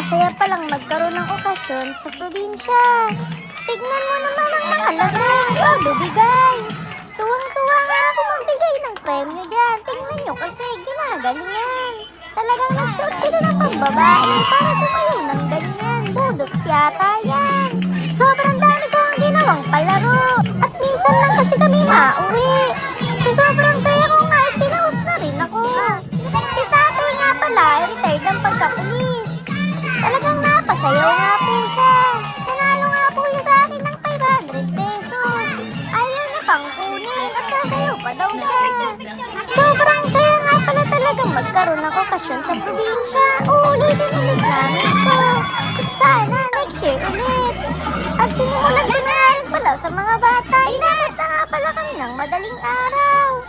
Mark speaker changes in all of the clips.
Speaker 1: Napakasaya palang magkaroon ng okasyon sa probinsya. Tignan mo naman ang mga lasing. Todo bigay. Tuwang-tuwa nga ako magbigay ng premyo dyan. Tingnan nyo kasi ginagalingan. Talagang nagsuot sila ng pambabae para sumayaw ng ganyan. Budoks yata yan. Sobrang dami ko ang ginawang palaro. At minsan lang kasi kami mauwi. So sobrang saya ko nga ipinaus na rin ako. Si tatay nga pala ay retired ng pagkapulis. Talagang napasayaw nga po siya. Nanalo nga po siya sa akin ng 500 pesos. Ayaw niya pang kunin at sasayaw pa daw siya. Sobrang saya nga pala talagang magkaroon ng okasyon sa probinsya. Uulitin ulit namin ito. Sana next year ulit. At sinimulan ko na rin pala sa mga bata. Inabot na nga pala kami ng madaling araw.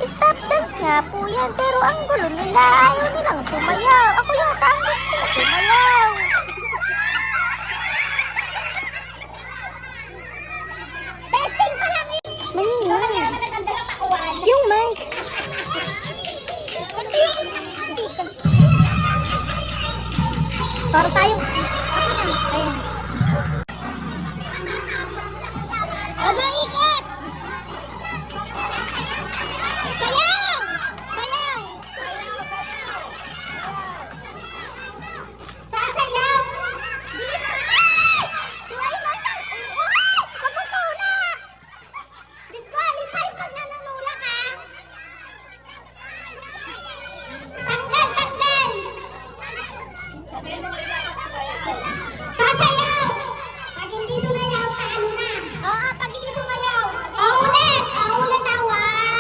Speaker 1: Stop dance nga po yan, pero ang gulo nila, ayaw nilang sumayaw. Ako yata ang gusto na sumayaw. Testing pa lang eh! Mali. Yung mic. Para tayo. Ayan. Ikot! Sayaw! Sayaw! Sasayaw! Pagkutulak! Disqualify pag nanunulak ka! Tanggal! Tanggal! Sasayaw! Pag hindi sumayaw, paano na? Oo, pag hindi sumayaw! Ulit! Ulit awan!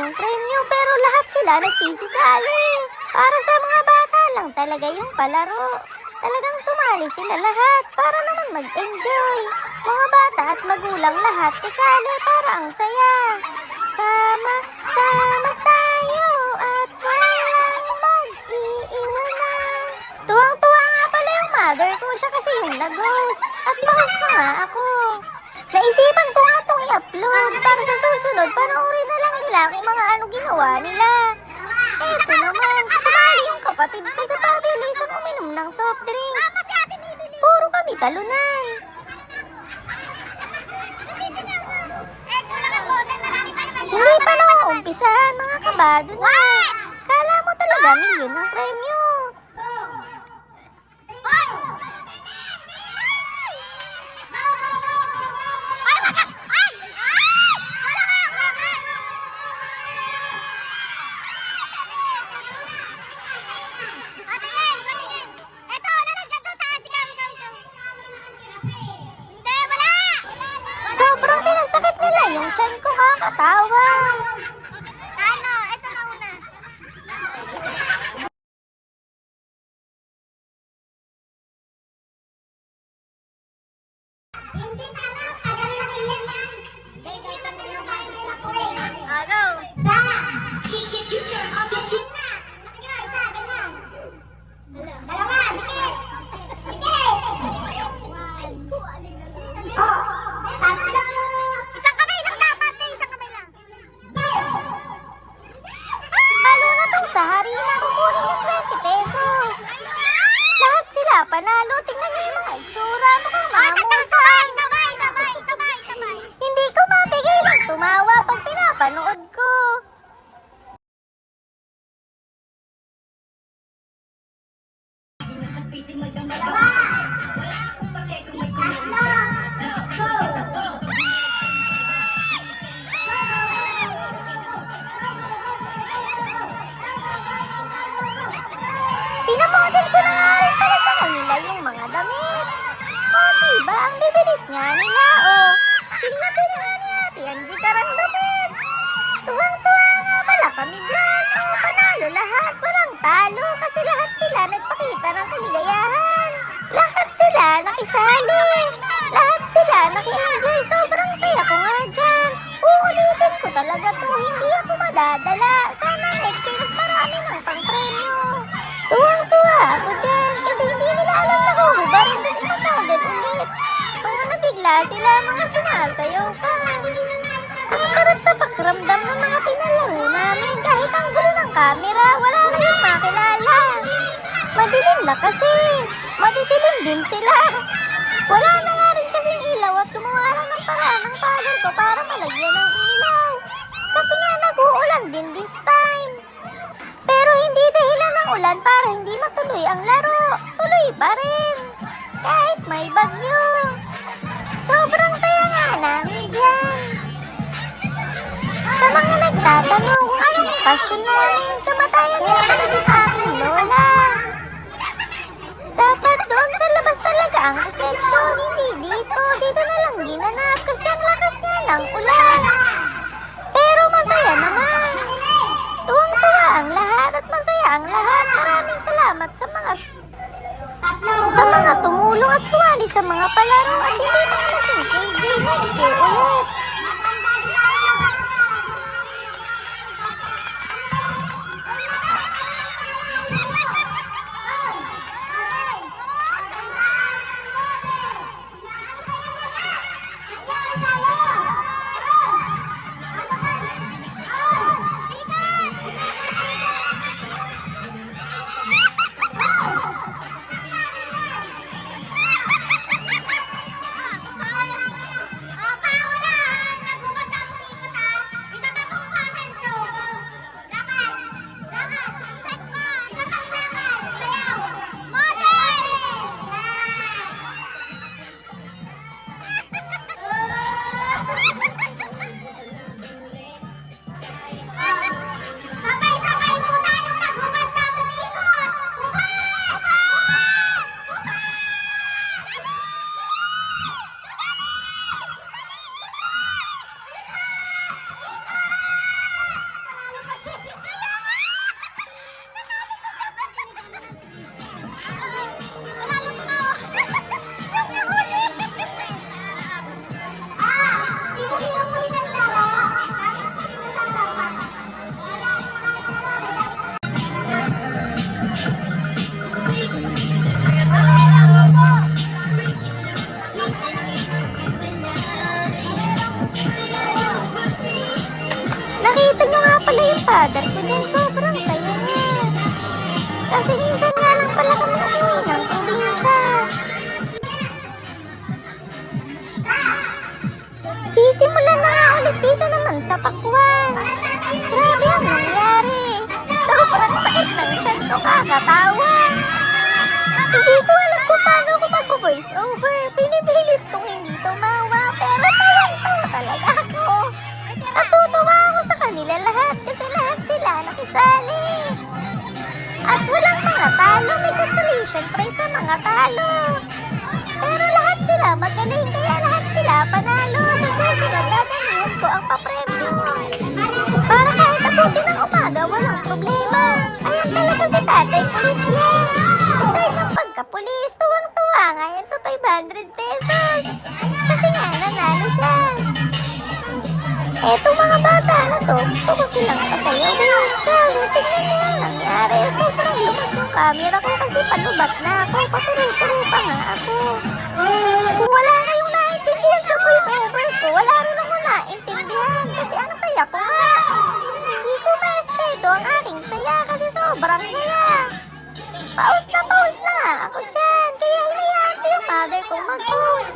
Speaker 1: yung premyo pero lahat sila nagsisisali. Para sa mga bata lang talaga yung palaro. Talagang sumali sila lahat para naman mag-enjoy. Mga bata at magulang lahat kasali para ang saya. Sama-sama tayo at walang mag-iiwanan. Tuwang-tuwa nga pala yung mother ko, siya kasi yung nag-host. At lakas pa nga ako. Naisipan ko nga itong i-upload para sa susunod panoorin na lang nila kung mga ano ginawa nila. Eto naman, sumali yung kapatid ko sa pabilisan uminom ng soft drinks. Puro kami talunan. Hindi pa na-umpisa, mga kabado na. Kala mo talaga milyon ang premyo. Sobrang pinasakit nila yung tiyan ko, kakatawa. Ano? Ito na una. Hindi tama, tagal na iyan yan. Gay-gay na yung kain na po eh. Ano? Sa! Future of the chip na! Nakikita, isa, ganyan. Dalawa, dikit! Dikit! Oh! Tatlo! Isang kamay lang dapat eh, isang kamay lang. Lalo na tong sa harina, kukunin yung 20 pesos. Lahat sila panalo, tingnan niyo yung mga itsura, mukhang mga musang. Sabay. Hindi ko mapigil ang tumawa pag pinapanood ko. Pinamodel ko na nga rin pala sa kanila yung mga damit. O, diba? Ang bibilis nga nila, o. Pinabili nga ni Ate Angie karang damit. Tuwang-tuwa nga pala kami dyan. O, panalo lahat. Walang talo kasi lahat sila nagpakita ng kaligayahan. Lahat sila nakisali. Lahat sila naki-enjoy. Sobrang saya ko nga dyan. Uulitin ko talaga to. Hindi ako madadala. Sana next year mas marami ng pang-premyo. Tuwang-tuwa ako dyan kasi hindi nila alam na huhubarin doon ipamodel ulit. Mga nabigla sila, mga sumasayaw pa. Ang sarap sa pakiramdam ng mga pinalaro namin kahit ang gulo ng camera, wala kayong makilala. Madilim na kasi. Madidilim din sila. Wala na nga rin kasing ilaw at gumawa lang ng paraan ng father ko para malagyan ng ilaw. Kasi nga nag-uulan din this time. Pero hindi dahilan ng ulan para hindi matuloy ang laro. Tuloy pa rin. Kahit may bagyo. Sobrang saya nga namin dyan. Sa mga nagtatanong kung anong okasyon namin, kamatayan niya talaga ng aking lola. Dapat doon sa labas talaga ang reception, hindi dito. Dito na lang ginanap kasi ang lakas nga ng ulan. Pero masaya naman. Tuwang-tuwa ang lahat at masaya ang lahat. Maraming salamat sa mga tumulong at sumali sa mga palaro at hindi mga naging KJ next year ulit. pala yung father ko dyan. Sobrang saya niya. Kasi minsan nga lang pala kami umuwi ng probinsya. Sisimulan na nga ulit dito naman sa Pakwan. Grabe ang nangyari. Sobrang sakit ng tiyan ko, kakatawa. Hindi ko alam kung paano ko mag-voice over. Pinipilit kong hindi tumawa, pero tawang-tawa talaga ako. Natutuwa ako sa kanila lahat kasi lahat sila nakisali. At walang mga talo, may consolation prize sa mga talo. Pero lahat sila magaling, kaya lahat sila panalo. Sa susunod, dadalhin ko ang papremyo. Para kahit abuti ng umaga, walang problema. Ayan talaga si tatay, pulis yan. After ng pagkapulis, tuwang-tuwa nga yan sa 500 pesos. Kasi nga, nanalo siya. Etong mga bata na to, gusto ko silang pasayawin. Kaso, tingnan niyo yung nangyari. Sobrang lumag yung camera ko kasi palubat na ako. Paturo-turo pa nga ako. Kung wala na yung naintindihan sa voice over ko, wala rin ako naintindihan. Kasi ang saya ko nga. Hindi ko ma-espedo ang aking saya kasi sobrang saya. Pause na nga ako dyan. Kaya hinayaan ko yung mother kong mag-pause.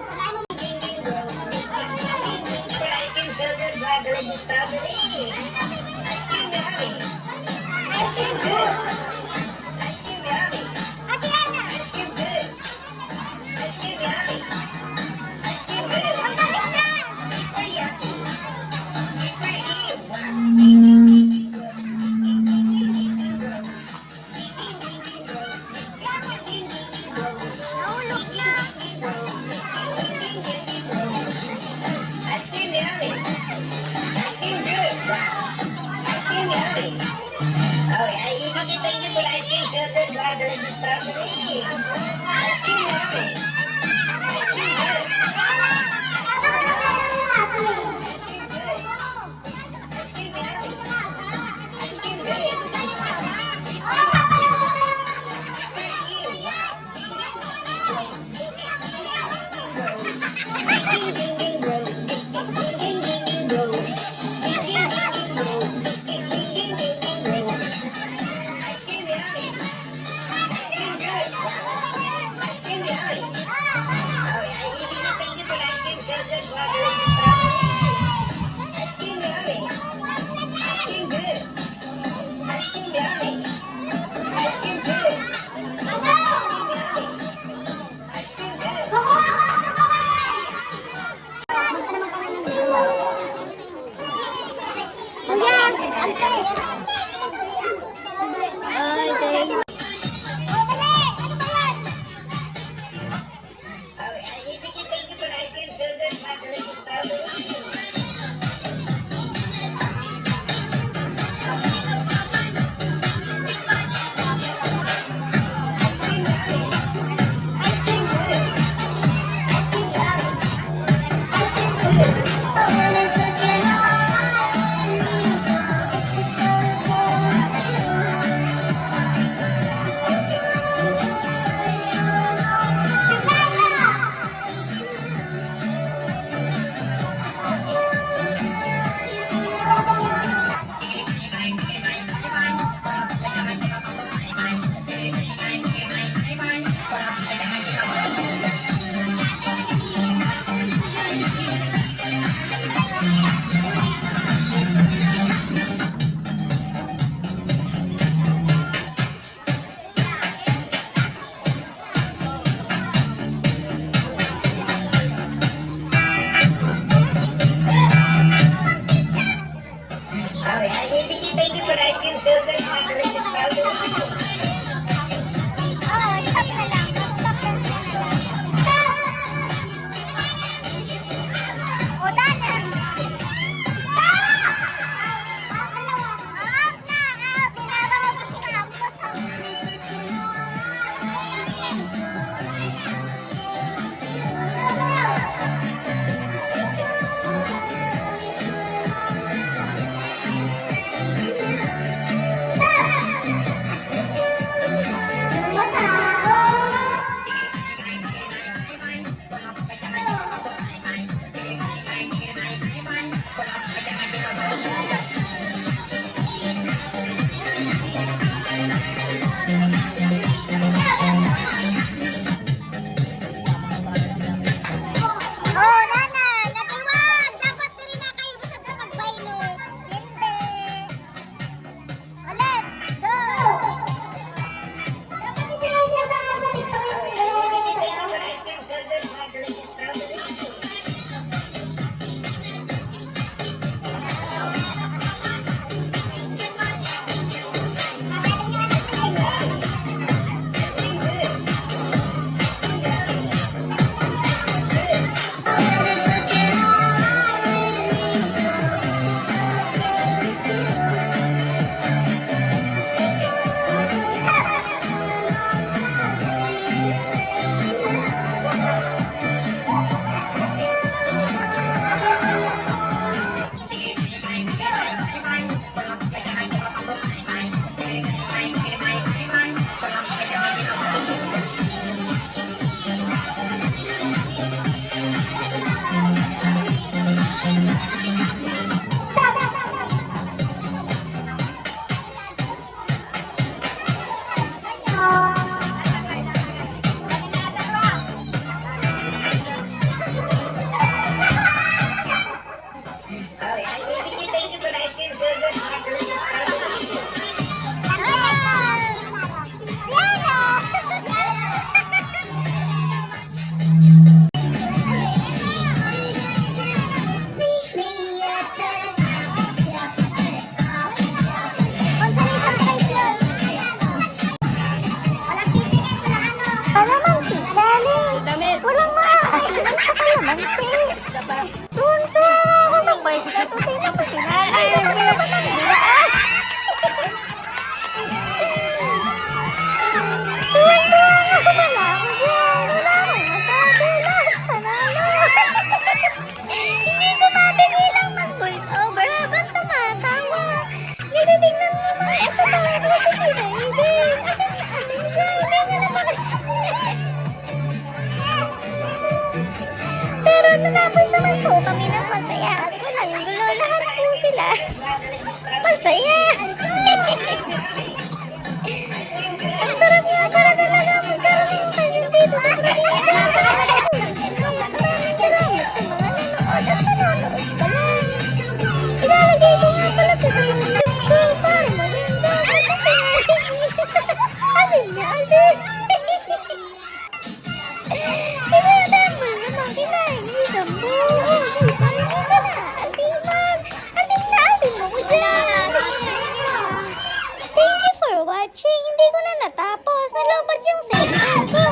Speaker 1: ko na natapos. Nalobot yung cellphone ko.